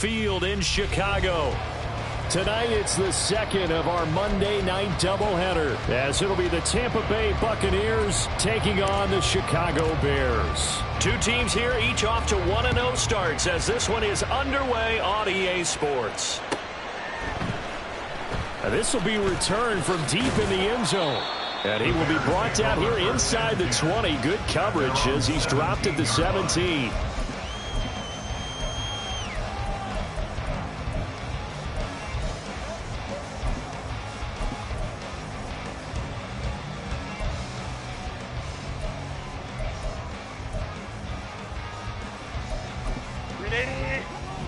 Field in Chicago. Tonight, it's the second of our Monday night doubleheader, as it'll be the Tampa Bay Buccaneers taking on the Chicago Bears. Two teams here, each off to 1-0 starts, as this one is underway on EA Sports. This will be returned from deep in the end zone. And he will be brought down here inside the 20. Good coverage as he's dropped at the 17.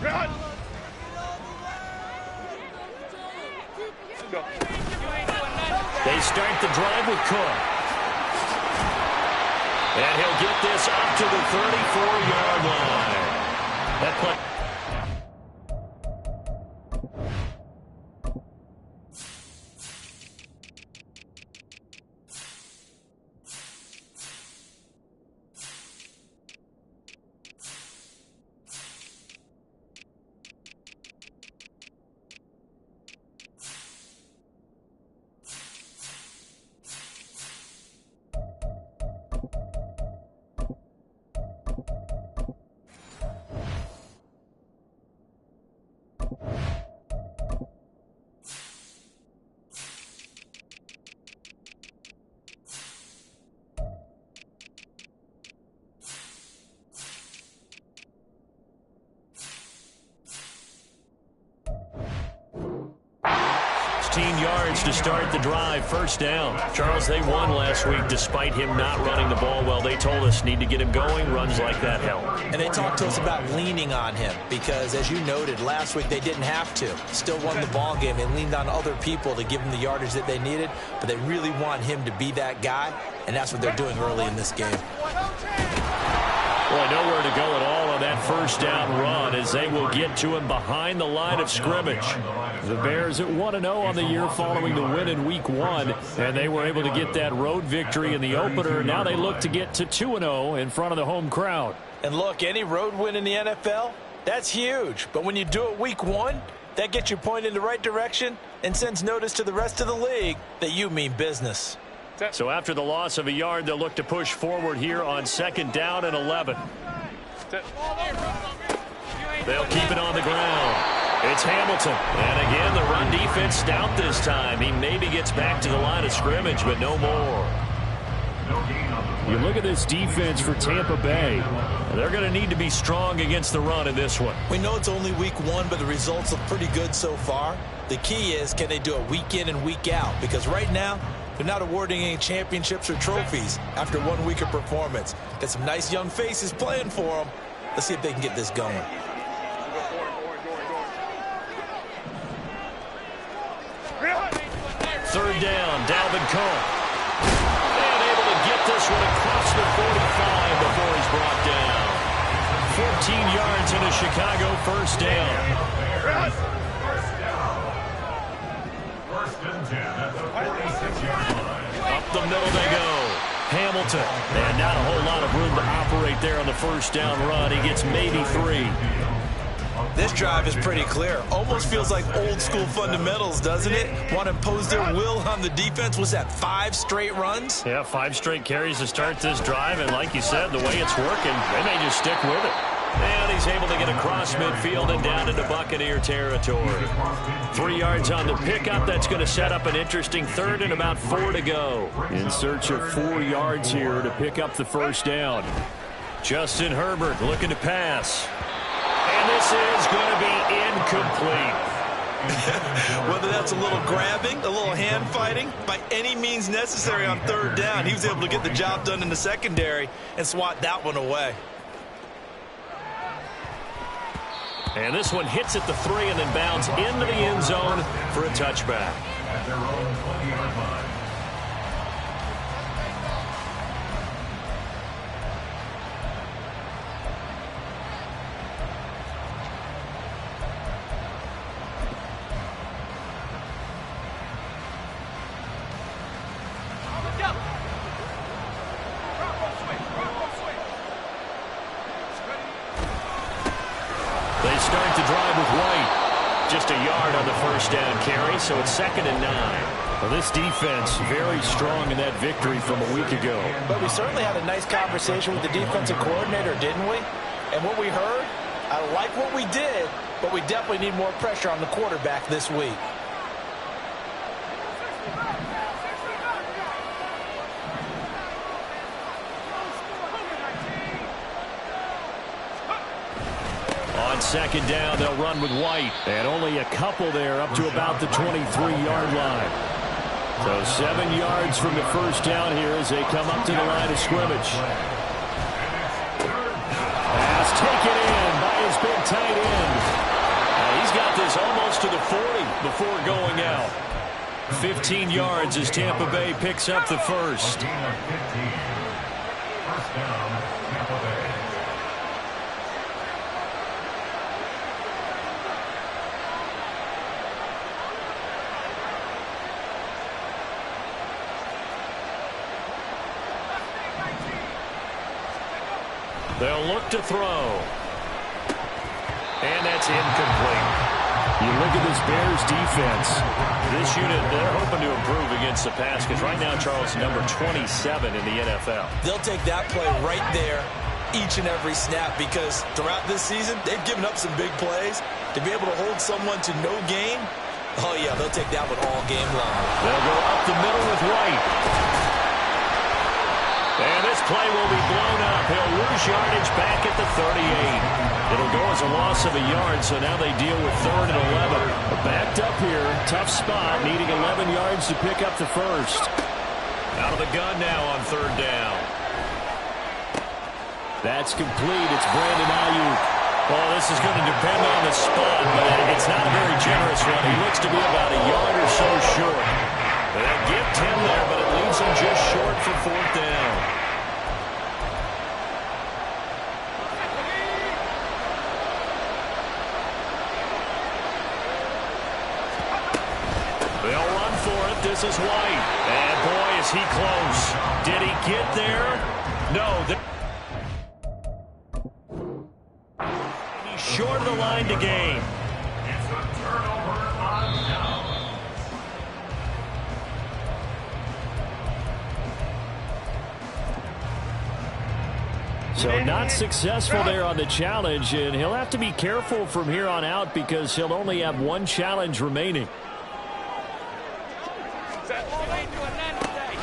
Run! They start the drive with Cook. And he'll get this up to the 34-yard line. That play. Yards to start the drive. First down. Charles, they won last week despite him not running the ball well. They told us need to get him going. Runs like that help. And they talked to us about leaning on him because, as you noted, last week they didn't have to. Still won the ball game. They leaned on other people to give him the yardage that they needed, but they really want him to be that guy, and that's what they're doing early in this game. Boy, nowhere to go at all on that first down run as they will get to him behind the line of scrimmage. The Bears at 1-0 on the year following the win in Week 1, and they were able to get that road victory in the opener. Now they look to get to 2-0 in front of the home crowd. And look, any road win in the NFL, that's huge. But when you do it Week 1, that gets you pointed in the right direction and sends notice to the rest of the league that you mean business. So after the loss of a yard, they'll look to push forward here on 2nd down and 11. They'll keep it on the ground. It's Hamilton. And again, the run defense stout this time. He maybe gets back to the line of scrimmage, but no more. You look at this defense for Tampa Bay. They're going to need to be strong against the run in this one. We know it's only Week 1, but the results look pretty good so far. The key is, can they do it week in and week out? Because right now, they're not awarding any championships or trophies after 1 week of performance. Got some nice young faces playing for them. Let's see if they can get this going. Third down, Dalvin Cook. And able to get this one across the 45 before he's brought down. 14 yards in a Chicago first down. Up the middle they go. Hamilton. And not a whole lot of room to operate there on the first down run. He gets maybe 3. This drive is pretty clear. Almost feels like old school fundamentals, doesn't it? Want to impose their will on the defense. Was that 5 straight runs? Yeah, 5 straight carries to start this drive. And like you said, the way it's working, they may just stick with it. And he's able to get across midfield and down into Buccaneer territory. 3 yards on the pickup. That's going to set up an interesting third and about 4 to go. In search of 4 yards here to pick up the first down. Justin Herbert looking to pass. And this is going to be incomplete. Whether that's a little grabbing, a little hand fighting, by any means necessary on third down, he was able to get the job done in the secondary and swat that one away. And this one hits at the 3 and then bounds into the end zone for a touchback. At their own 20-yard line. They start start the drive with White. Just a yard on the first down carry, so it's 2nd and 9. Well, this defense very strong in that victory from a week ago. But we certainly had a nice conversation with the defensive coordinator, didn't we? And what we heard, I like what we did, but we definitely need more pressure on the quarterback this week. On 2nd down, they'll run with White. And only a couple there up to about the 23-yard line. So 7 yards from the first down here as they come up to the line of scrimmage. Pass taken in by his big tight end. He's got this almost to the 40 before going out. 15 yards as Tampa Bay picks up the first. First down, Tampa Bay. They'll look to throw. And that's incomplete. You look at this Bears defense. This unit, they're hoping to improve against the pass because right now, Charles, number 27 in the NFL. They'll take that play right there each and every snap because throughout this season, they've given up some big plays. To be able to hold someone to no gain, oh, yeah, they'll take that one all game long. They'll go up the middle with White. And this play will be blown up. He'll lose yardage back at the 38. It'll go as a loss of a yard, so now they deal with 3rd and 11. Backed up here, tough spot, needing 11 yards to pick up the first. Out of the gun now on 3rd down. That's complete. It's Brandon Ayuk. Well, this is going to depend on the spot, but it's not a very generous one. He looks to be about a yard or so short. They'll get 10 there, but it leaves him just short for 4th down. They'll run for it. This is White. And boy, is he close. Did he get there? No. He's short of the line to gain. It's a turnover on down. So not successful there on the challenge, and he'll have to be careful from here on out because he'll only have one challenge remaining.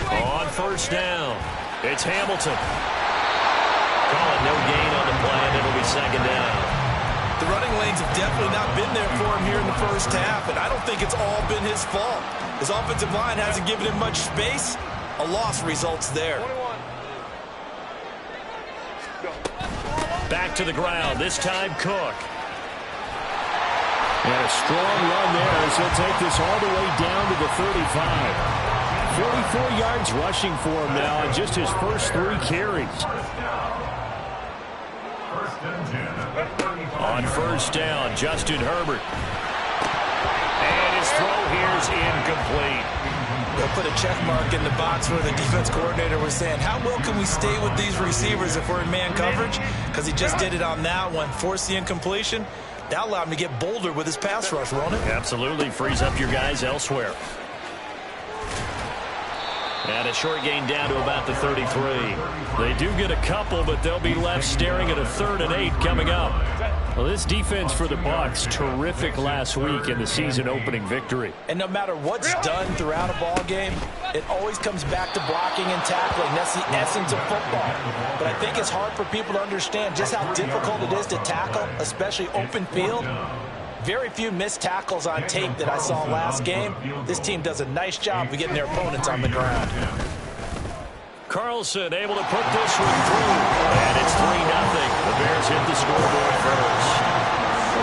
On 1st down, it's Hamilton. Call it no gain on the play, and it'll be 2nd down. The running lanes have definitely not been there for him here in the first half, and I don't think it's all been his fault. His offensive line hasn't given him much space. A loss results there. Back to the ground, this time Cook. And a strong run there as he'll take this all the way down to the 35. 44 yards rushing for him now in just his first 3 carries. On 1st down, Justin Herbert. And his throw here is incomplete. They'll put a check mark in the box where the defense coordinator was saying, how well can we stay with these receivers if we're in man coverage? Because he just did it on that one, forced the incompletion. That allowed him to get bolder with his pass rush, won't it? Absolutely, frees up your guys elsewhere. And a short gain down to about the 33. They do get a couple, but they'll be left staring at a 3rd and 8 coming up. Well, this defense for the Bucs, terrific last week in the season-opening victory. And no matter what's done throughout a ball game, it always comes back to blocking and tackling. That's the essence of football. But I think it's hard for people to understand just how difficult it is to tackle, especially open field. Very few missed tackles on tape that I saw last game. This team does a nice job of getting their opponents on the ground. Carlson able to put this one through. And it's 3-0. The Bears hit the scoreboard first.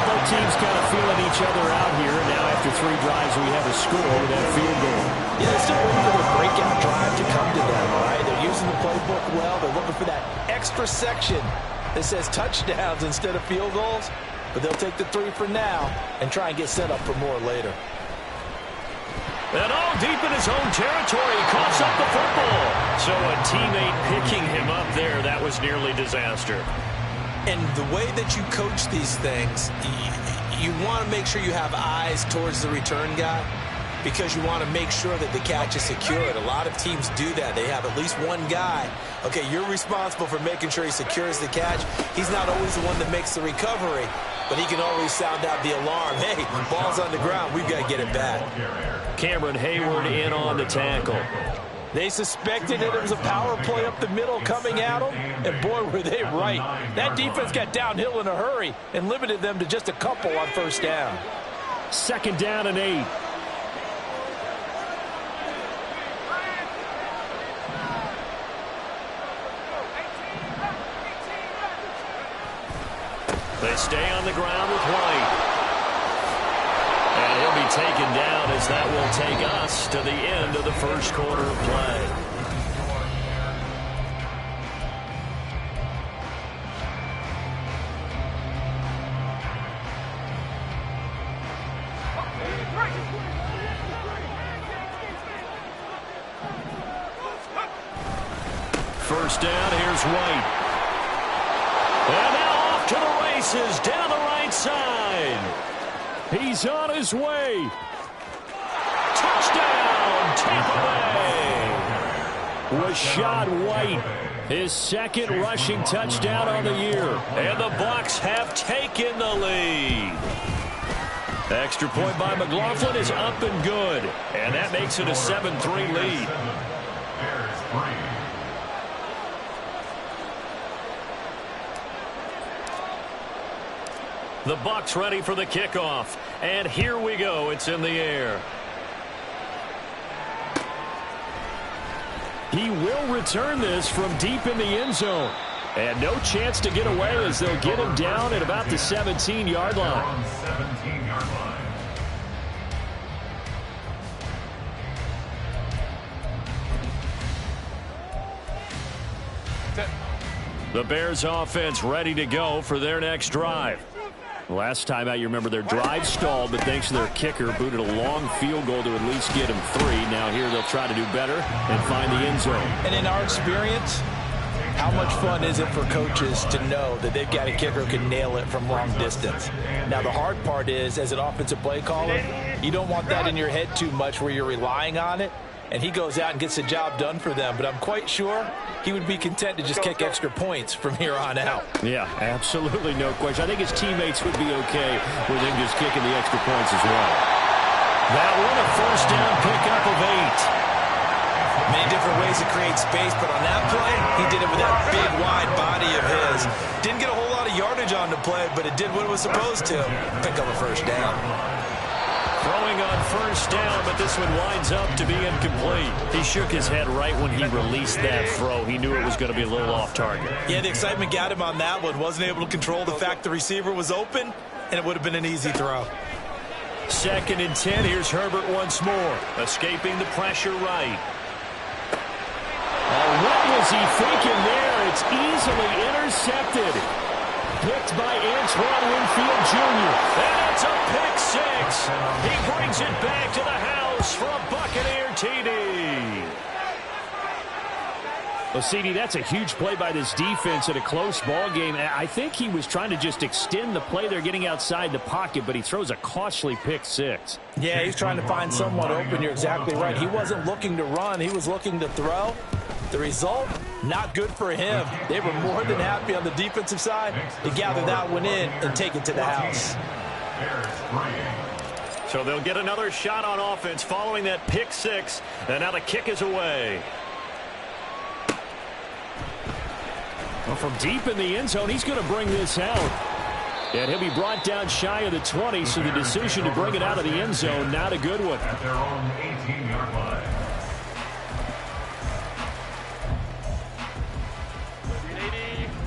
Both teams kind of feeling each other out here. Now after 3 drives, we have a score with that field goal. Yeah, they're still waiting for the breakout drive to come to them, all right? They're using the playbook well. They're looking for that extra section that says touchdowns instead of field goals. But they'll take the 3 for now and try and get set up for more later. And all deep in his own territory, he coughs up the football. So a teammate picking him up there, that was nearly disaster. And the way that you coach these things, you want to make sure you have eyes towards the return guy because you want to make sure that the catch is secured. A lot of teams do that. They have at least one guy. Okay, you're responsible for making sure he secures the catch. He's not always the one that makes the recovery, but he can always sound out the alarm. Hey, ball's on the ground. We've got to get it back. Cameron Hayward in on the tackle. They suspected that it was a power play up the middle coming at them, and boy, were they right. That defense got downhill in a hurry and limited them to just a couple on first down. 2nd down and 8. They stay on the ground with White. And he'll be taken down as that will take us to the end of the first quarter of play. First down, here's White. And now off to the races down the right side. He's on his way. Touchdown, Tampa Bay. Rashad White, his 2nd rushing touchdown on the year. And the Bucs have taken the lead. Extra point by McLaughlin is up and good. And that makes it a 7-3 lead. The Bucs ready for the kickoff. And here we go. It's in the air. He will return this from deep in the end zone. And no chance to get away as they'll get him down at about the 17-yard line. The Bears offense ready to go for their next drive. Last time out, you remember their drive stalled, but thanks to their kicker, booted a long field goal to at least get him 3. Now here they'll try to do better and find the end zone. And in our experience, how much fun is it for coaches to know that they've got a kicker who can nail it from long distance? Now, the hard part is, as an offensive play caller, you don't want that in your head too much where you're relying on it, and he goes out and gets the job done for them. But I'm quite sure he would be content to just kick extra points from here on out. Yeah, absolutely no question. I think his teammates would be okay with him just kicking the extra points as well. That one, a first down pickup of 8. Many different ways to create space, but on that play, he did it with that big, wide body of his. Didn't get a whole lot of yardage on the play, but it did what it was supposed to. Pick up a first down. Throwing on first down, but this one winds up to be incomplete. He shook his head right when he released that throw. He knew it was going to be a little off target. Yeah, the excitement got him on that one. Wasn't able to control the fact the receiver was open, and it would have been an easy throw. 2nd and 10. Here's Herbert once more. Escaping the pressure right. Oh, what was he thinking there? It's easily intercepted. Picked by Antoine Winfield Jr. And it's a pick 6. He brings it back to the house for a Buccaneer TD. Well, CD, that's a huge play by this defense in a close ball game. I think he was trying to just extend the play. They're getting outside the pocket, but he throws a costly pick 6. Yeah, he's trying to find someone open. You're exactly right. He wasn't looking to run. He was looking to throw. The result, not good for him. They were more than happy on the defensive side to gather that one in and take it to the house. So they'll get another shot on offense following that pick 6. And now the kick is away. Well, from deep in the end zone, he's going to bring this out. And he'll be brought down shy of the 20, so the decision to bring it out of the end zone, not a good one. At their own 18-yard line.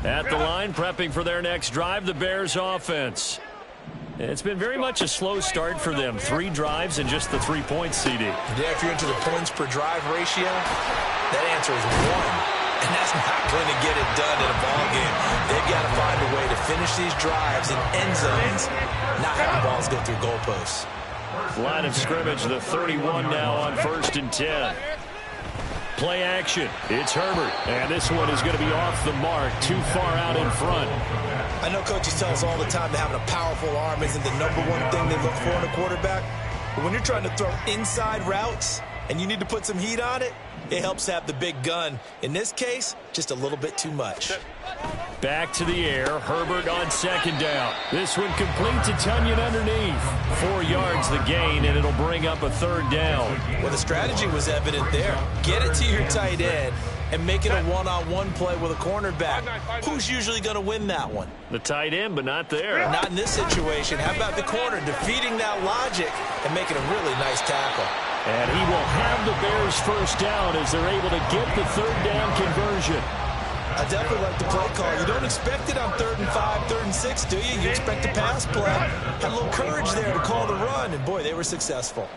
At the line, prepping for their next drive, the Bears offense. It's been very much a slow start for them. 3 drives and just the 3 points, CD. Yeah, if you're into the points per drive ratio, that answer is 1. And that's not going to get it done in a ball game. They've got to find a way to finish these drives in end zones, not have the balls go through goalposts. Line of scrimmage, the 31 now on 1st and 10. Play action. It's Herbert. And this one is going to be off the mark, too far out in front. I know coaches tell us all the time that having a powerful arm isn't the number one thing they look for in a quarterback. But when you're trying to throw inside routes and you need to put some heat on it, it helps to have the big gun. In this case, just a little bit too much. Back to the air. Herbert on second down. This one complete to Tunyon underneath. 4 yards the gain, and it'll bring up a third down. Well, the strategy was evident there. Get it to your tight end and make it a one-on-one play with a cornerback. Who's usually going to win that one? The tight end, but not there. Not in this situation. How about the corner defeating that logic and making a really nice tackle? And he will have the Bears first down as they're able to get the third down conversion. I definitely like the play call. You don't expect it on 3rd and 5, 3rd and 6, do you? You expect a pass play. Had a little courage there to call the run, and boy, they were successful.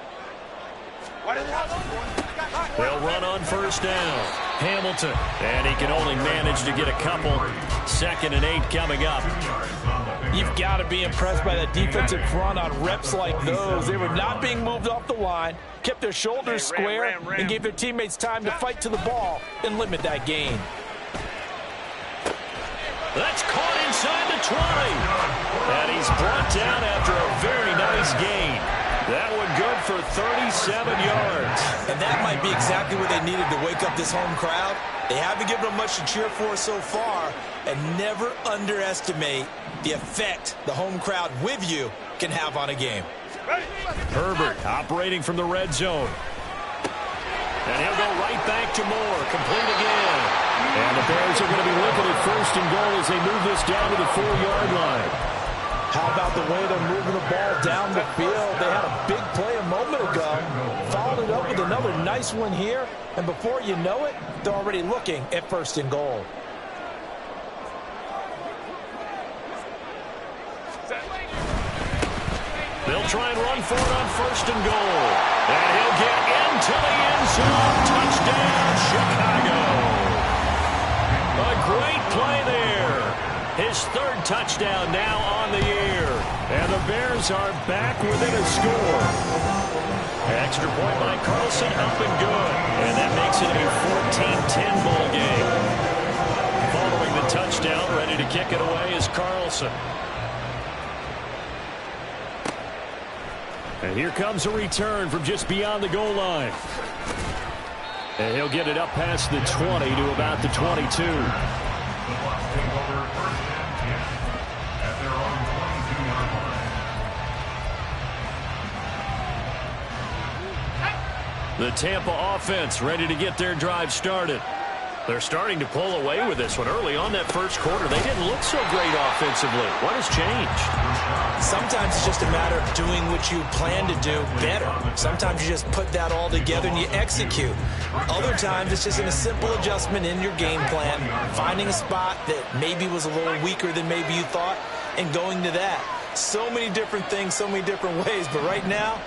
They'll run on first down. Hamilton, and he can only manage to get a couple. 2nd and 8 coming up. You've got to be impressed by that defensive front on reps like those. They were not being moved off the line, kept their shoulders square, and gave their teammates time to fight to the ball and limit that gain. That's caught inside the 20. And he's brought down after a very nice gain. That one good for 37 yards. And that might be exactly what they needed to wake up this home crowd. They haven't given them much to cheer for so far. And never underestimate the effect the home crowd with you can have on a game. Herbert operating from the red zone. And he'll go right back to Moore. Complete again. And the Bears are going to be looking at 1st and goal as they move this down to the 4-yard line. How about the way they're moving the ball down the field? They had a big play a moment ago, followed it up with another nice one here, and before you know it, they're already looking at 1st and goal. They'll try and run for it on 1st and goal. And he'll get into the end zone. Touchdown, Chicago. A great play there. His 3rd touchdown now on the year. And the Bears are back within a score. Extra point by Carlson, up and good. And that makes it a 14-10 ball game. Following the touchdown, ready to kick it away is Carlson. And here comes a return from just beyond the goal line. And he'll get it up past the 20 to about the 22. The Tampa offense ready to get their drive started. They're starting to pull away with this one. Early on that first quarter, they didn't look so great offensively. What has changed? Sometimes it's just a matter of doing what you plan to do better. Sometimes you just put that all together and you execute. Other times it's just a simple adjustment in your game plan, finding a spot that maybe was a little weaker than maybe you thought, and going to that. So many different things, so many different ways, but right now,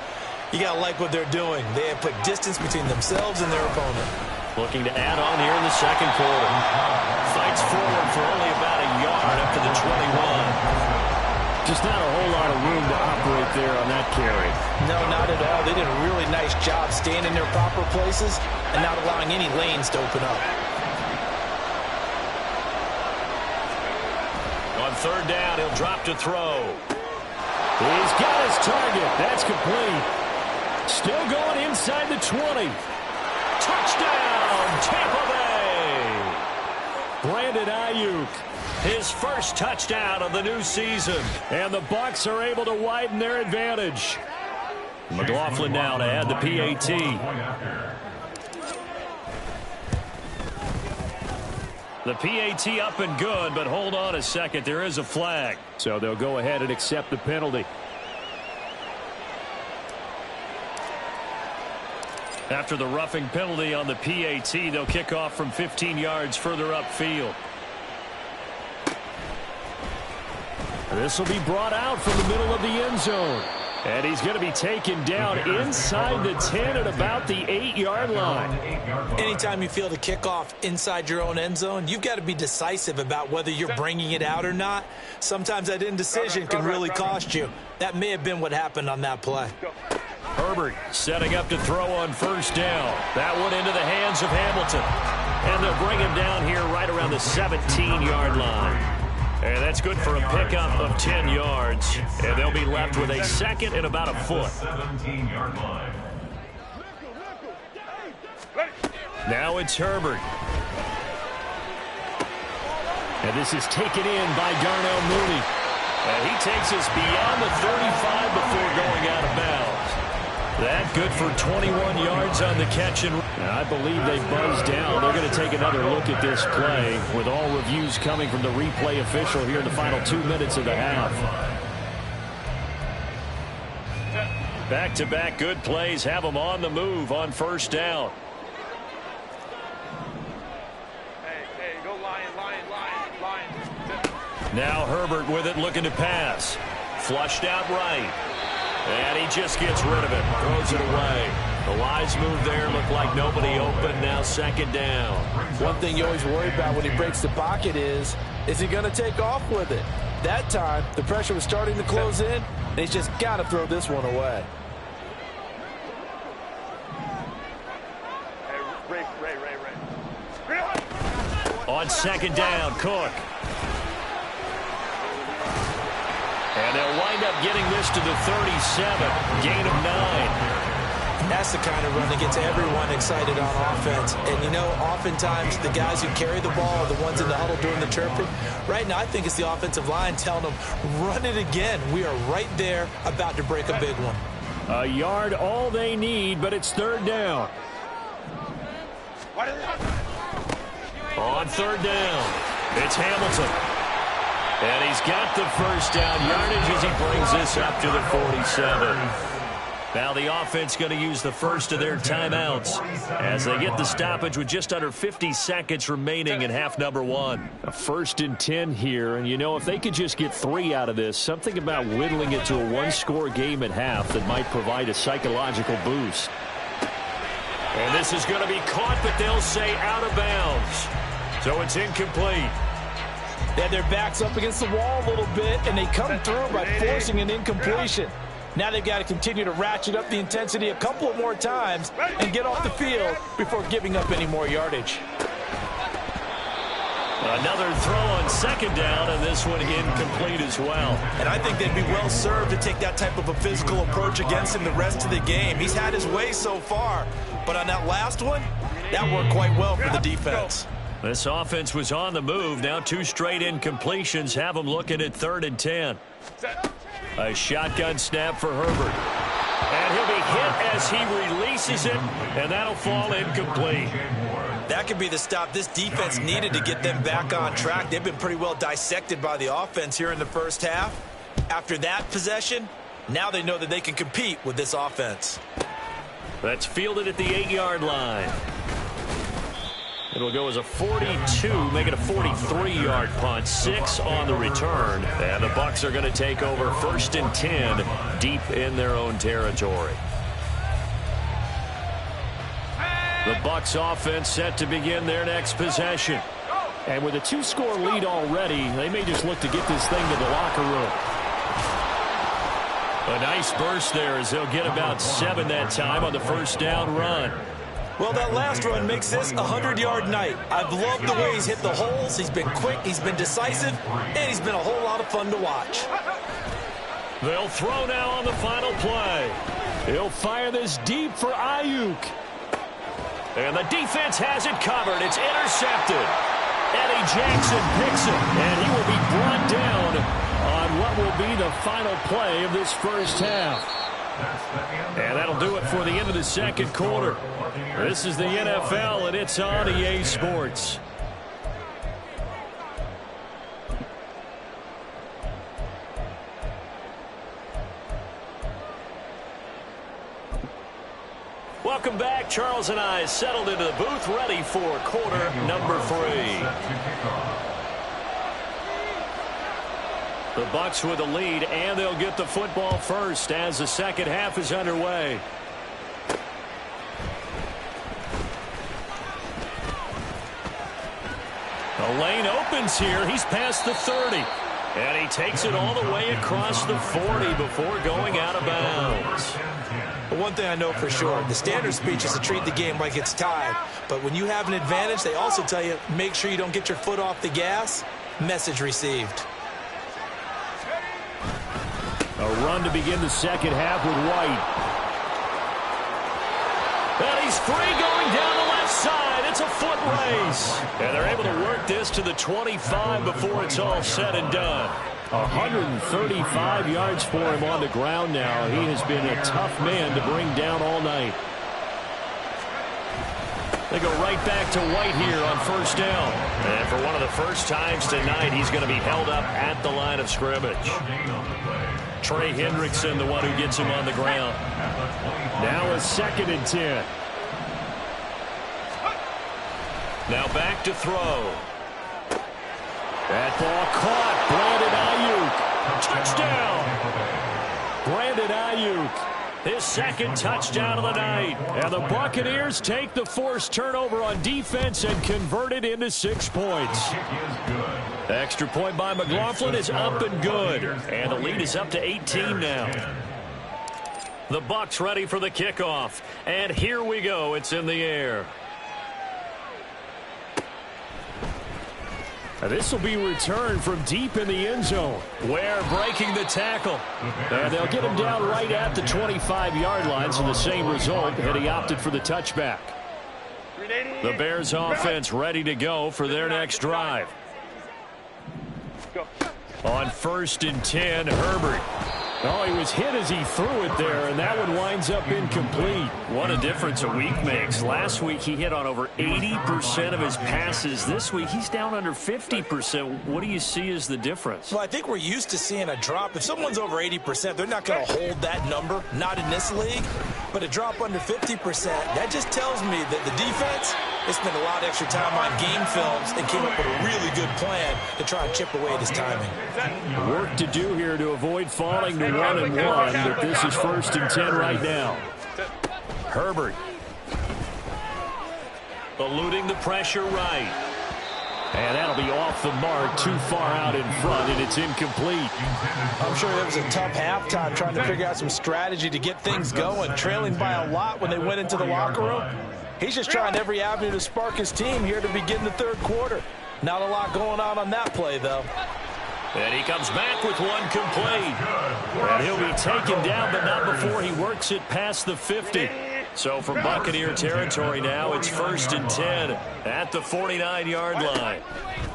you got to like what they're doing. They have put distance between themselves and their opponent. Looking to add on here in the second quarter. Fights forward for only about a yard up to the 21. Just not a whole lot of room to operate there on that carry. No, not at all. They did a really nice job staying in their proper places and not allowing any lanes to open up. On 3rd down, he'll drop to throw. He's got his target. That's complete. Still going inside the 20. Touchdown, Tampa Bay! Brandon Ayuk, his first touchdown of the new season. And the Bucs are able to widen their advantage. McLaughlin now to add the PAT. The PAT up and good, but hold on a second. There is a flag. So they'll go ahead and accept the penalty. After the roughing penalty on the PAT, they'll kick off from 15 yards further upfield. This will be brought out from the middle of the end zone. And he's going to be taken down inside the 10 at about the 8-yard line. Anytime you feel the kickoff inside your own end zone, you've got to be decisive about whether you're bringing it out or not. Sometimes that indecision can really cost you. That may have been what happened on that play. Herbert setting up to throw on first down. That one into the hands of Hamilton. And they'll bring him down here right around the 17-yard line. And that's good for a pickup of 10 yards. And they'll be left with a second and about a foot. 17-yard line. Now it's Herbert. And this is taken in by Darnell Mooney. And he takes us beyond the 35 before going out of bounds. That good for 21 yards on the catch. And I believe they buzzed down. They're going to take another look at this play with all reviews coming from the replay official here in the final 2 minutes of the half. Back-to-back good plays have them on the move on first down. Now Herbert with it, looking to pass. Flushed out right. And he just gets rid of it. Throws it away. The wise move there. Looked like nobody open. Now second down. One thing you always worry about when he breaks the pocket is he going to take off with it? That time, the pressure was starting to close in, and he's just got to throw this one away. On second down, Cook. And they'll wind up getting this to the 37. Gain of 9. That's the kind of run that gets everyone excited on offense. And, you know, oftentimes the guys who carry the ball are the ones in the huddle doing the chirping. Right now, I think it's the offensive line telling them, run it again. We are right there about to break a big one. A yard all they need, but it's third down. On third down, it's Hamilton. And he's got the first down yardage as he brings this up to the 47. Now the offense going to use the first of their timeouts as they get the stoppage with just under 50 seconds remaining in half number 1. A 1st and 10 here, and you know, if they could just get 3 out of this, something about whittling it to a one-score game at half that might provide a psychological boost. And this is going to be caught, but they'll say out of bounds. So it's incomplete. They had their backs up against the wall a little bit, and they come through by forcing an incompletion. Now they've got to continue to ratchet up the intensity a couple of more times and get off the field before giving up any more yardage. Another throw on second down, and this one incomplete as well. And I think they'd be well served to take that type of a physical approach against him the rest of the game. He's had his way so far, but on that last one, that worked quite well for the defense. This offense was on the move. Now 2 straight incompletions have them looking at 3rd and 10. A shotgun snap for Herbert. And he'll be hit as he releases it, and that'll fall incomplete. That could be the stop this defense needed to get them back on track. They've been pretty well dissected by the offense here in the first half. After that possession, now they know that they can compete with this offense. That's fielded at the 8-yard line. It'll go as a 42, make it a 43-yard punt. 6 on the return. And the Bucs are going to take over 1st and 10 deep in their own territory. The Bucs offense set to begin their next possession. And with a 2-score lead already, they may just look to get this thing to the locker room. A nice burst there as they'll get about 7 that time on the first down run. Well, that last run makes this a 100-yard night. I've loved the way he's hit the holes. He's been quick, he's been decisive, and he's been a whole lot of fun to watch. They'll throw now on the final play. He'll fire this deep for Ayuk. And the defense has it covered. It's intercepted. Eddie Jackson picks it, and he will be brought down on what will be the final play of this first half. And that'll do it for the end of the second quarter. This is the NFL, and it's on EA Sports. Welcome back. Charles and I settled into the booth, ready for quarter number 3. The Bucs with the lead, and they'll get the football first as the second half is underway. The lane opens here. He's past the 30. And he takes it all the way across the 40 before going out of bounds. But one thing I know for sure, the standard speech is to treat the game like it's tied. But when you have an advantage, they also tell you, make sure you don't get your foot off the gas. Message received. A run to begin the second half with White. And he's free going down the left side. It's a foot race. And they're able to work this to the 25 before it's all said and done. 135 yards for him on the ground now. He has been a tough man to bring down all night. They go right back to White here on first down. And for one of the first times tonight, he's going to be held up at the line of scrimmage. Trey Hendrickson, the one who gets him on the ground. Now a 2nd and 10. Now back to throw. That ball caught. Brandon Ayuk. Touchdown. Brandon Ayuk. His 2nd touchdown of the night. And the Buccaneers take the forced turnover on defense and convert it into 6 points. Extra point by McLaughlin is up and good. And the lead is up to 18 now. The Bucs ready for the kickoff. And here we go. It's in the air. This will be returned from deep in the end zone. Ware breaking the tackle. And they'll get him down right at the 25-yard line, so the same result, and he opted for the touchback. The Bears offense ready to go for their next drive. On 1st and 10, Herbert. Oh, he was hit as he threw it there, and that one winds up incomplete. What a difference a week makes. Last week he hit on over 80% of his passes. This week he's down under 50%. What do you see as the difference? Well, I think we're used to seeing a drop. If someone's over 80%, they're not going to hold that number, not in this league. But a drop under 50%, that just tells me that the defense, they spent a lot of extra time on game films and came up with a really good plan to try and chip away at his timing. Work to do here to avoid falling to 1-1, but this is 1st and 10 right now. Herbert. Eluding the pressure right. And that'll be off the mark, too far out in front, and it's incomplete. I'm sure it was a tough halftime trying to figure out some strategy to get things going, trailing by a lot when they went into the locker room. He's just trying every avenue to spark his team here to begin the 3rd quarter. Not a lot going on that play, though. And he comes back with one complete. And he'll be taken down, but not before he works it past the 50. So from Buccaneer territory now, it's 1st and 10 at the 49-yard line.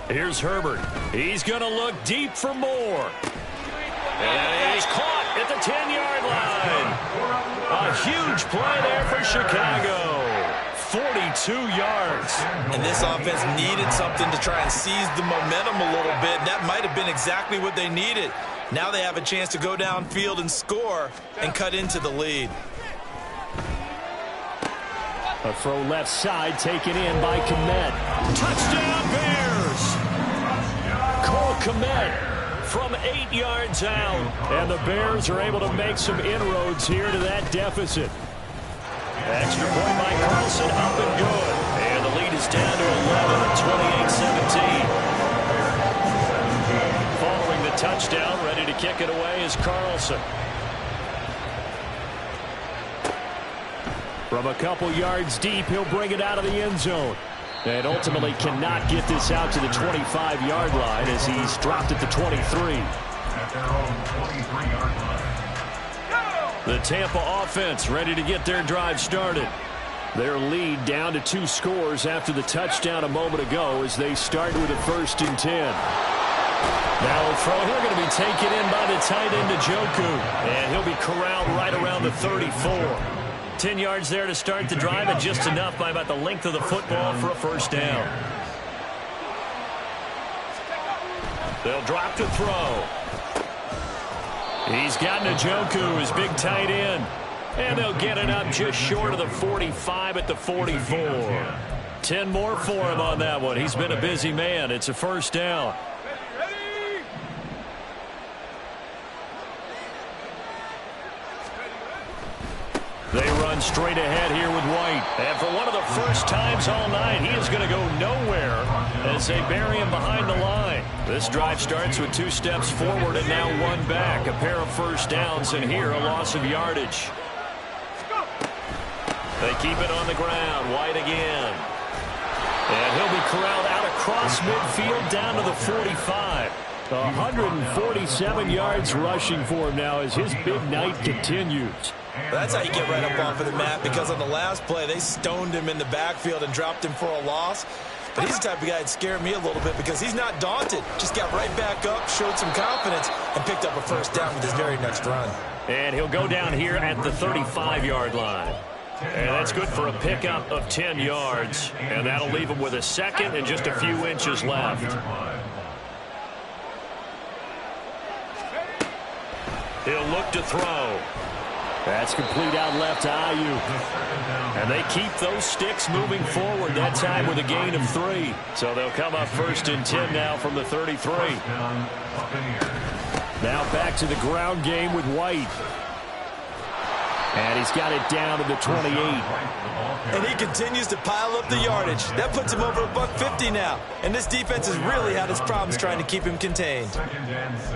Here's Herbert. He's going to look deep for more. And he's caught at the 10-yard line. A huge play there for Chicago. 42 yards. And this offense needed something to try and seize the momentum a little bit. That might have been exactly what they needed. Now they have a chance to go downfield and score and cut into the lead. A throw left side taken in by Kmet. Touchdown Bears! Cole Kmet from 8 yards out. And the Bears are able to make some inroads here to that deficit. Extra point by Carlson, up and good. And the lead is down to 11, 28-17. Following the touchdown, ready to kick it away is Carlson. From a couple yards deep, he'll bring it out of the end zone. And ultimately cannot get this out to the 25-yard line as he's dropped at the 23. At their own 23-yard line. The Tampa offense ready to get their drive started. Their lead down to 2 scores after the touchdown a moment ago as they start with a 1st and 10. Now a throw here going to be taken in by the tight end Njoku. And he'll be corralled right around the 34. 10 yards there to start the drive, and just enough by about the length of the football for a 1st down. They'll drop to throw. He's got Njoku, his big tight end. And they'll get it up just short of the 45 at the 44. 10 more for him on that one. He's been a busy man. It's a 1st down. They run straight ahead here with White. And for one of the first times all night, he is going to go nowhere as they bury him behind the line. This drive starts with 2 steps forward and now 1 back. A pair of 1st downs, and here a loss of yardage. They keep it on the ground. White again. And he'll be corralled out across midfield down to the 45. 147 yards rushing for him now as his big night continues. That's how you get right up off of the mat, because on the last play, they stoned him in the backfield and dropped him for a loss. But he's the type of guy that scared me a little bit because he's not daunted. Just got right back up, showed some confidence, and picked up a first down with his very next run. And he'll go down here at the 35-yard line. And that's good for a pickup of 10 yards. And that'll leave him with a second and just a few inches left. He'll look to throw. That's complete out left to Ayuk. And they keep those sticks moving forward that time with a gain of 3. So they'll come up 1st and 10 now from the 33. Now back to the ground game with White. And he's got it down to the 28. And he continues to pile up the yardage. That puts him over $150 now. And this defense has really had its problems trying to keep him contained. 2nd and 6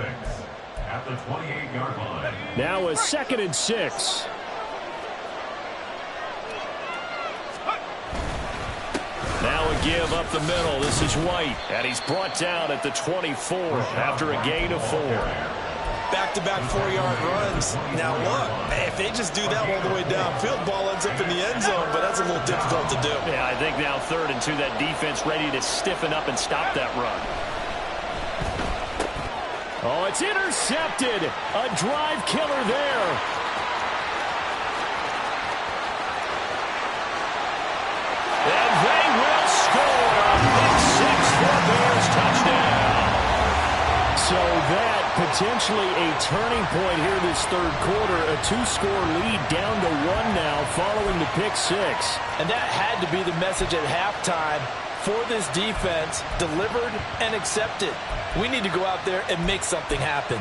at the 28-yard line. Now a 2nd and 6. Now a give up the middle. This is White. And he's brought down at the 24 after a gain of 4. Back-to-back 4-yard runs. Now look, if they just do that all the way downfield, ball ends up in the end zone, but that's a little difficult to do. Yeah, I think now 3rd and 2, that defense ready to stiffen up and stop that run. Oh, it's intercepted. A drive killer there. And they will score. Big 6 for Bears touchdown. So that potentially a turning point here this 3rd quarter. A 2-score lead down to 1 now following the pick 6. And that had to be the message at halftime for this defense, delivered and accepted. We need to go out there and make something happen.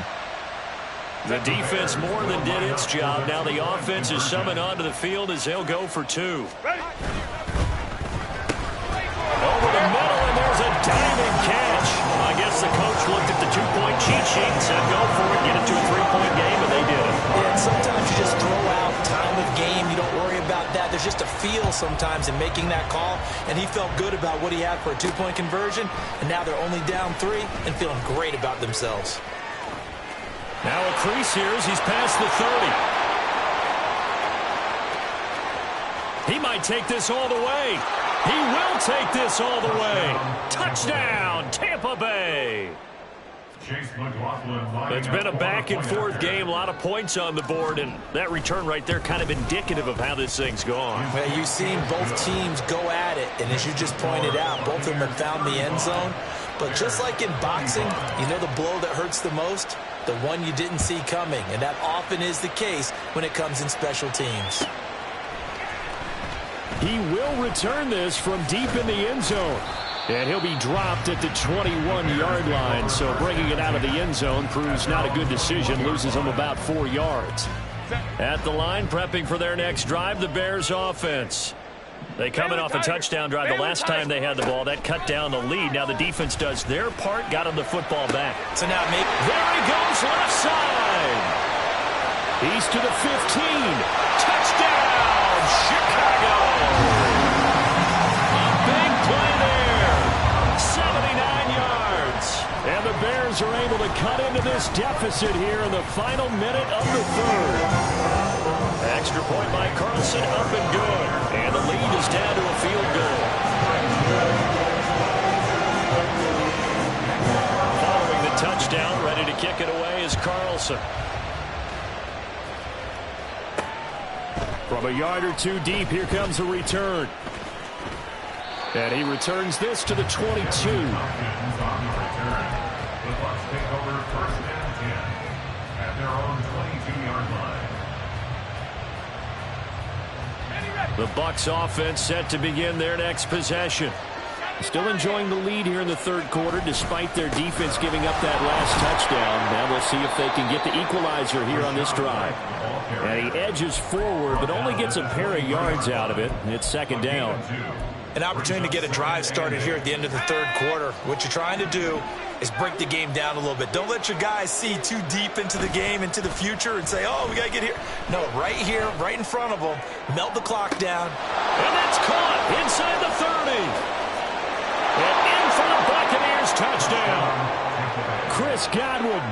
The defense more than did its job. Now the offense is summoned onto the field as they'll go for 2. Over the middle, and there's a diving catch. I guess the coach looked at the 2-point cheat sheet and said, go for it, get it to a 3-point game, and they did it. Yeah, and sometimes you just throw out time of game. You don't worry about that. There's just a feel sometimes in making that call, and he felt good about what he had for a 2-point conversion, and now they're only down 3 and feeling great about themselves. Now a crease here as he's past the 30. He might take this all the way. He will take this all the way. Touchdown, Tampa Bay. It's been a back-and-forth game, a lot of points on the board, and that return right there kind of indicative of how this thing's gone. Well, you've seen both teams go at it, and as you just pointed out, both of them have found the end zone. But just like in boxing, you know the blow that hurts the most? The one you didn't see coming, and that often is the case when it comes in special teams. He will return this from deep in the end zone. And he'll be dropped at the 21-yard line. So bringing it out of the end zone proves not a good decision. Loses him about 4 yards. At the line, prepping for their next drive, the Bears offense. They coming off a touchdown drive the last time they had the ball. That cut down the lead. Now the defense does their part, got him the football back. So now maybe there he goes left side. He's to the 15. Touchdown, Chicago. A big play there. 79 yards. And the Bears are able to cut into this deficit here in the final minute of the 3rd. Extra point by Carlson, up and good. And the lead is down to a field goal. Following the touchdown, ready to kick it away is Carlson. From a yard or 2 deep, here comes a return. And he returns this to the 22. The Bucs take over 1st and 10 at their own 22-yard line. The Bucs offense set to begin their next possession. Still enjoying the lead here in the 3rd quarter despite their defense giving up that last touchdown. Now we'll see if they can get the equalizer here on this drive. And he edges forward but only gets a pair of yards out of it. It's 2nd down. an opportunity to get a drive started here at the end of the 3rd quarter. What you're trying to do is break the game down a little bit. Don't let your guys see too deep into the game, into the future, and say, oh, we got to get here. No, right here, right in front of them, melt the clock down. And that's caught inside the 30. And in for the Buccaneers touchdown. Chris Godwin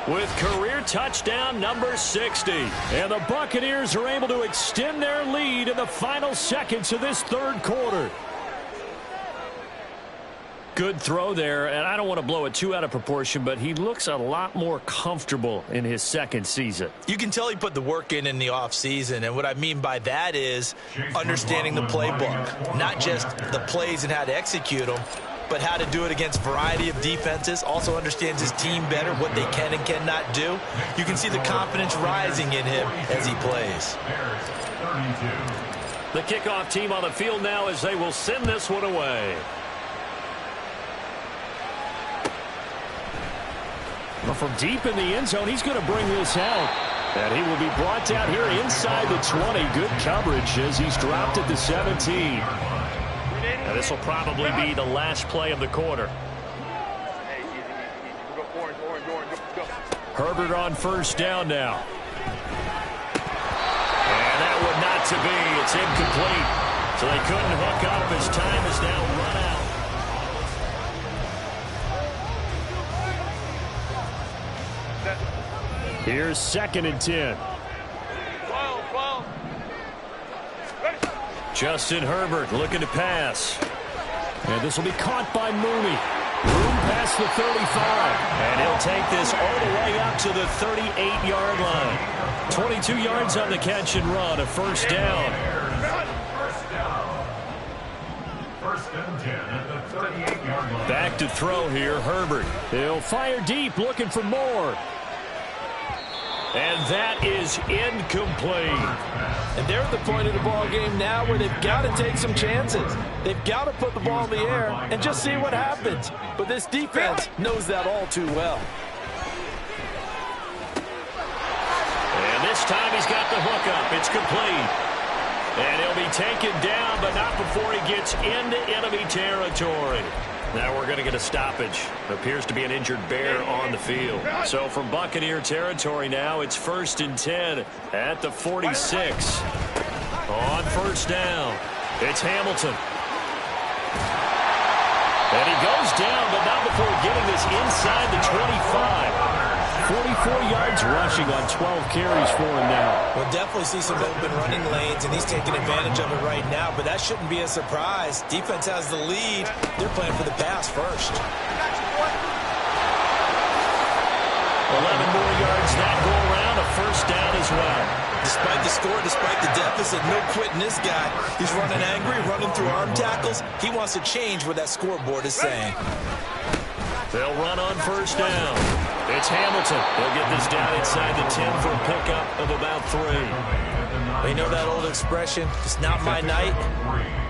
with career touchdown number 60. And the Buccaneers are able to extend their lead in the final seconds of this third quarter. Good throw there, and I don't want to blow it too out of proportion, but he looks a lot more comfortable in his second season. You can tell he put the work in the offseason, and what I mean by that is understanding the playbook. Not just the plays and how to execute them, but how to do it against a variety of defenses. Also understands his team better, what they can and cannot do. You can see the confidence rising in him as he plays. The kickoff team on the field now as they will send this one away. Well, from deep in the end zone, he's going to bring this out. And he will be brought down here inside the 20. Good coverage as he's dropped at the 17. Now, this will probably be the last play of the quarter. Herbert on first down now. And that one not to be. It's incomplete. So they couldn't hook up as time is now run out. Here's 2nd and 10. Justin Herbert looking to pass. And this will be caught by Mooney. Room past the 35. And he'll take this all the way up to the 38-yard line. 22 yards on the catch and run, a first down. First and 10 at the 38-yard line. Back to throw here, Herbert. He'll fire deep, looking for more. And that is incomplete. And they're at the point of the ball game now where they've got to take some chances. They've got to put the ball in the air and just see what happens. But this defense knows that all too well. And this time he's got the hook up. It's complete. And he'll be taken down, but not before he gets into enemy territory. Now we're going to get a stoppage. Appears to be an injured bear on the field. So from Buccaneer territory now, it's 1st and 10 at the 46. On first down, it's Hamilton. And he goes down, but not before getting this inside the 25. 44 yards rushing on 12 carries for him now. We'll definitely see some open running lanes, and he's taking advantage of it right now, but that shouldn't be a surprise. Defense has the lead. They're playing for the pass first. 11 more yards that go around, a first down as well. Despite the score, despite the deficit, no quitting this guy. He's running angry, running through arm tackles. He wants to change what that scoreboard is saying. They'll run on first down. It's Hamilton. They'll get this down inside the 10 for a pickup of about 3. Well, you know that old expression, it's not my night?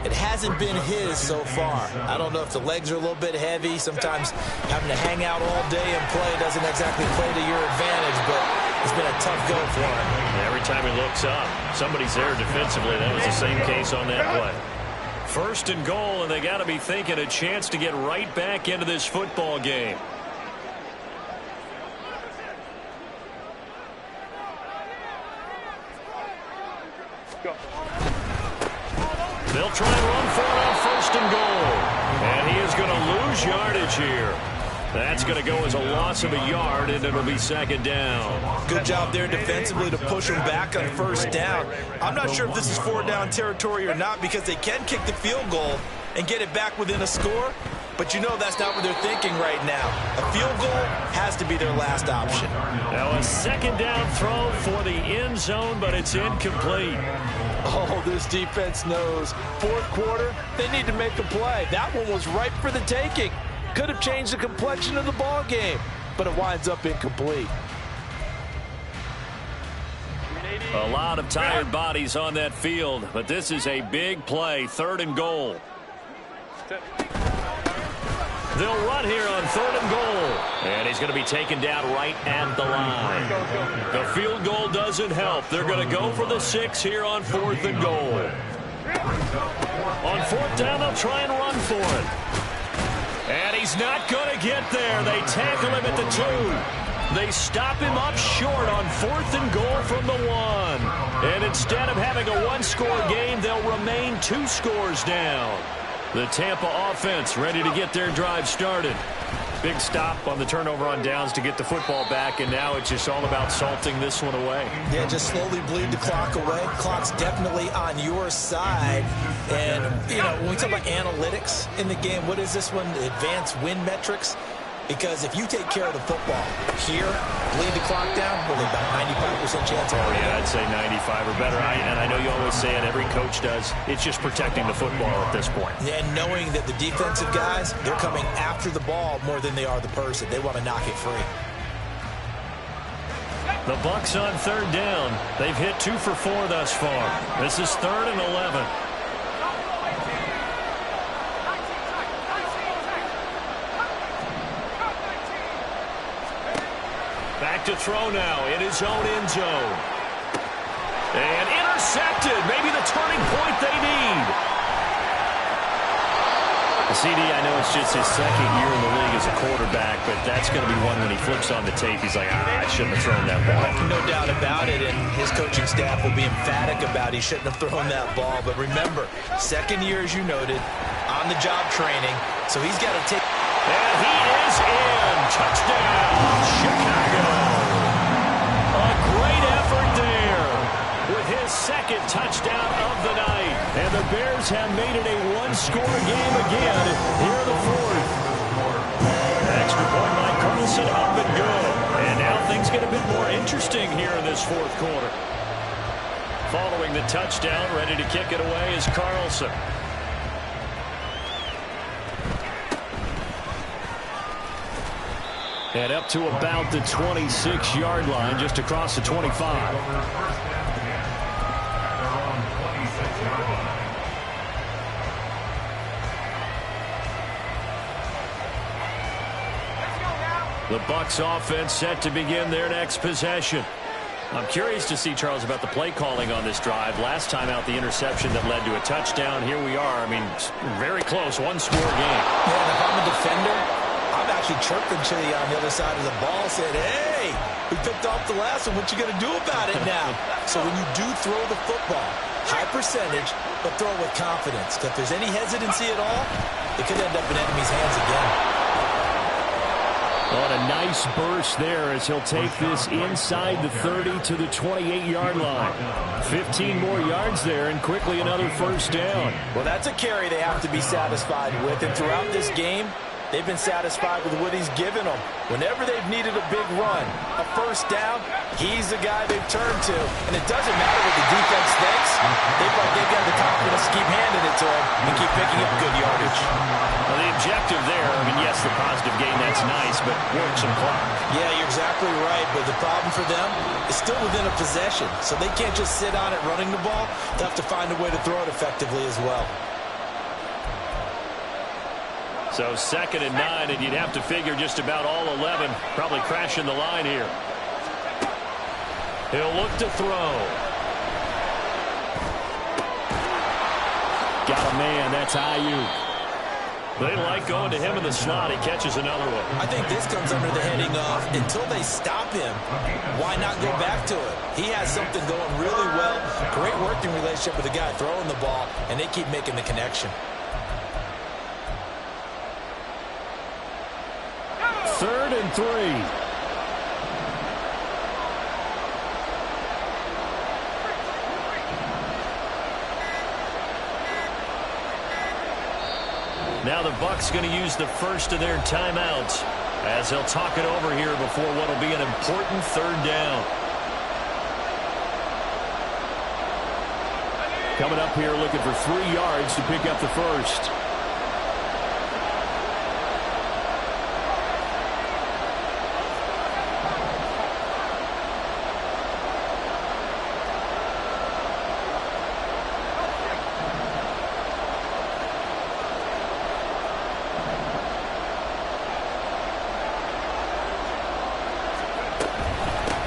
It hasn't been his so far. I don't know if the legs are a little bit heavy. Sometimes having to hang out all day and play doesn't exactly play to your advantage, but it's been a tough go for him. Every time he looks up, somebody's there defensively. That was the same case on that play. 1st and goal, and they got to be thinking a chance to get right back into this football game. They'll try and run for it on 1st and goal. And he is going to lose yardage here. That's going to go as a loss of a yard, and it'll be 2nd down. Good job there defensively to push him back on first down. I'm not sure if this is 4th down territory or not because they can kick the field goal and get it back within a score. But you know that's not what they're thinking right now. A field goal has to be their last option. Now a 2nd down throw for the end zone, but it's incomplete. Oh, this defense knows. 4th quarter, they need to make a play. That one was ripe for the taking. Could have changed the complexion of the ball game, but it winds up incomplete. A lot of tired bodies on that field, but this is a big play, 3rd and goal. They'll run here on 3rd and goal. And he's going to be taken down right at the line. The field goal doesn't help. They're going to go for the 6 here on 4th and goal. On 4th down, they'll try and run for it. And he's not going to get there. They tackle him at the 2. They stop him up short on 4th and goal from the 1. And instead of having a one-score game, they'll remain 2 scores down. The Tampa offense ready to get their drive started. Big stop on the turnover on downs to get the football back, and now it's just all about salting this one away. Yeah, just slowly bleed the clock away. Clock's definitely on your side. And, you know, when we talk about analytics in the game, what is this one? Advanced win metrics? Because if you take care of the football here, bleed the clock down, well, about 95% chance of Oh, yeah, I'd say 95 or better. And I know you always say it, every coach does. It's just protecting the football at this point. And knowing that the defensive guys, they're coming after the ball more than they are the person. They want to knock it free. The Bucs on 3rd down. They've hit 2 for 4 thus far. This is 3rd and 11. Back to throw now in his own end zone. And intercepted. Maybe the turning point they need. CD, I know it's just his 2nd year in the league as a quarterback, but that's going to be one when he flips on the tape. He's like, I shouldn't have thrown that ball. No doubt about it, and his coaching staff will be emphatic about he shouldn't have thrown that ball. But remember, 2nd year, as you noted, on-the-job training, so he's got to take... And he is in. Touchdown, Chicago. A great effort there with his 2nd touchdown of the night. And the Bears have made it a one-score game again here in the 4th. Extra point by Carlson, up and good. And now things get a bit more interesting here in this 4th quarter. Following the touchdown, ready to kick it away is Carlson. And up to about the 26-yard line, just across the 25. The Bucs offense set to begin their next possession. I'm curious to see, Charles, about the play calling on this drive. Last time out, the interception that led to a touchdown. Here we are. I mean, very close, one-score game. Yeah, and if I'm a defender, I'm actually chirping to you on the other side of the ball, saying, hey, we picked off the last one. What you going to do about it now? So when you do throw the football, high percentage, but throw it with confidence. If there's any hesitancy at all, it could end up in enemy's hands again. On a nice burst there as he'll take this inside the 30 to the 28-yard line. 15 more yards there and quickly another first down. Well, that's a carry they have to be satisfied with. And throughout this game, they've been satisfied with what he's given them. Whenever they've needed a big run, a first down, he's the guy they've turned to. And it doesn't matter what the defense thinks. They've got the confidence to keep handing it to him and keep picking up good yardage. Well, the objective there, I mean, yes, the positive gain, that's nice, but work some clock. Yeah, you're exactly right. But the problem for them is still within a possession. So they can't just sit on it running the ball. They have to find a way to throw it effectively as well. So 2nd and 9, and you'd have to figure just about all 11 probably crashing the line here. He'll look to throw. Got a man, that's Ayuk. They like going to him in the slot. He catches another one. I think this comes under the heading of, until they stop him, why not go back to it? He has something going really well. Great working relationship with the guy throwing the ball, and they keep making the connection. 3rd and 3. Now the Bucs going to use the first of their timeouts as they'll talk it over here before what will be an important 3rd down. Coming up here looking for 3 yards to pick up the first.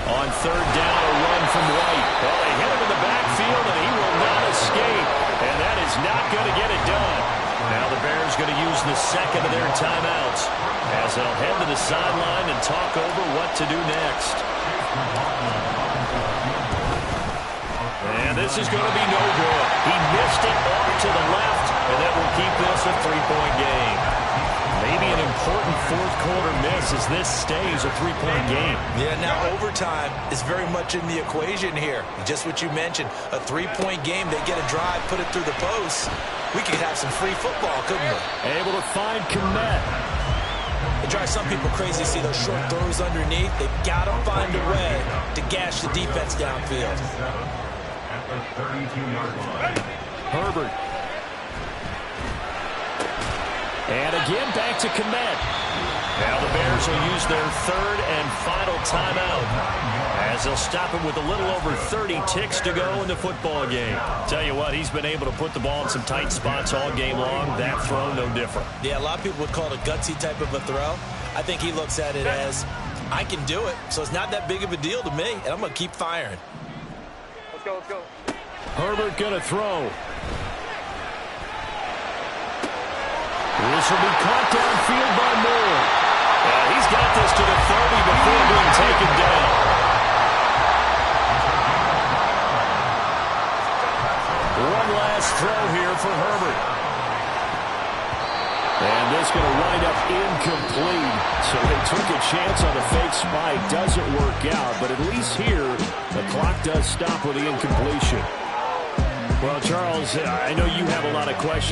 On 3rd down, a run from White. Well, they hit him in the backfield, and he will not escape. And that is not going to get it done. Now the Bears going to use the the second of their timeouts as they'll head to the sideline and talk over what to do next. And this is going to be no good. He missed it off to the left, and that will keep this a 3-point game. Maybe an important fourth-quarter miss as this stays a 3-point game. Yeah, now overtime is very much in the equation here. Just what you mentioned, a 3-point game. They get a drive, put it through the post. We could have some free football, couldn't we? Able to find Kmet. It drives some people crazy to see those short throws underneath. They've got to find a way to gash the defense downfield. Herbert. And again, back to Kmet. Now the Bears will use their third and final timeout as they'll stop it with a little over 30 ticks to go in the football game. Tell you what, he's been able to put the ball in some tight spots all game long. That throw, no different. Yeah, a lot of people would call it a gutsy type of a throw. I think he looks at it as, I can do it, so it's not that big of a deal to me, and I'm going to keep firing. Let's go, let's go. Herbert going to throw. This will be caught downfield by Moore. He's got this to the 30 before being taken down. One last throw here for Herbert. And this going to wind up incomplete. So they took a chance on a fake spike. Doesn't work out, but at least here, the clock does stop with the incompletion. Well, Charles, I know you have a lot of questions